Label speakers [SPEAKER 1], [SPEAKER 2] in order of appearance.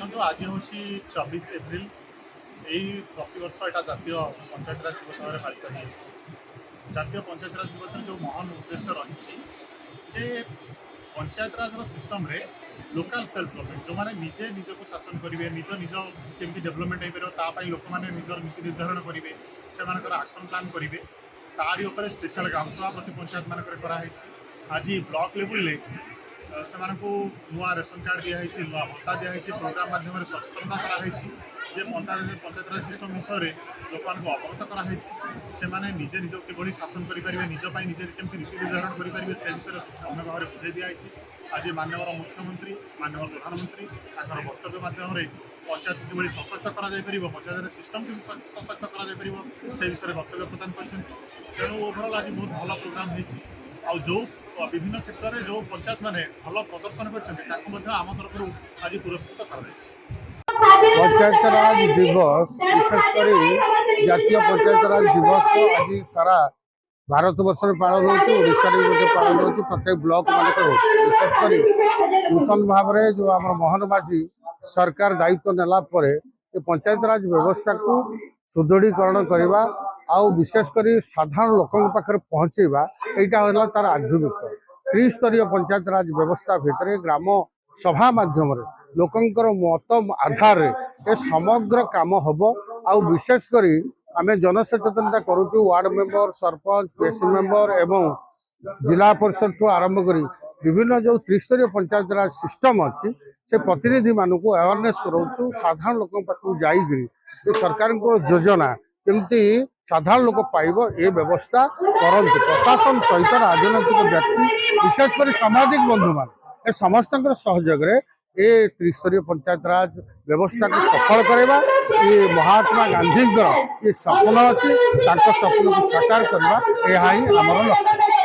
[SPEAKER 1] देखो आज हूँ 24 एप्रिल यही प्रतिवर्ष यहाँ जातीय पंचायतराज दिवस भाव पालित हो जातीय पंचायतराज दिवस जो महान उद्देश्य रही जे पंचायतराज सिस्टम रे लोकल सेल्फ गवर्नमेंट जो मैंने निजे निजक शासन करेंगे निज निज केमती डेवलपमेंट हो पार लोक मैंने निज नीति निर्धारण करेंगे से आक्शन प्लान करेंगे तारी उपर स्पेशल ग्रामसभा प्रति पंचायत मानक आज ब्लॉक लेवल से नुआ रेशन कार्ड दिखाई नुआ भत्ता दिखाई प्रोग्राम माध्यम सचेतनता कराई जे पंचायतराज सिस्टम विषय में लोक अवगत कराई से निजे निज कि शासन करेंगे निजपाई निजे केमती नीति निर्धारण करेंगे से विषय सम्य भाव में बुझे दिखाई आज माननीय मुख्यमंत्री माननीय प्रधानमंत्री वक्तव्य माध्यम पंचायत किभली सशक्त कर पंचायत सिस्टम के सशक्त कर से विषय वक्तव्य प्रदान कर तेणु ओभरअल आज बहुत भल प्रोग्राम हो जो विभिन्न क्षेत्र में जो पंचायत मैंने भल प्रदर्शन करम तरफ आज पुरस्कृत कर
[SPEAKER 2] पंचायतराज दिवस विशेषकर जातीय पंचायतराज दिवस आज सारा भारत वर्ष में पालन होशा पालन हो प्रत्येक ब्लॉक मानक विशेषकर नूतन भाव में जो आम मोहन माझी सरकार दायित्व नेला पंचायतराज व्यवस्था को सुदृढ़ीकरण करवा आउ विशेषकर साधारण लोकों पाखे पहुँचेवा यहाँ तार आभिमुख्य त्रिस्तरीय पंचायतराज व्यवस्था भितर ग्राम सभा माध्यम लोकंकर मत आधार ए समग्र काम हम आउ विशेषकर आम जनसचेतनता करुचु ward member sarpanch PSC member एवं जिला परिषद ठू आरंभ कर विभिन्न जो त्रिस्तरीय पंचायतराज सिस्टम अच्छी से प्रतिनिधि मानक अवेयरनेस कराऊँ साधारण लोक पाखक जाकर सरकार योजना केमती साधारण लोक पाइब ए व्यवस्था करते प्रशासन सहित राजनैतिक व्यक्ति विशेषकर सामाजिक बंधु मान ए समस्त सहयोग ए त्रिस्तरीय पंचायतराज व्यवस्था को सफल करवा ये महात्मा गांधी ये सपन अच्छी सपन को साकार करवा यह ही आमर लक्ष्य।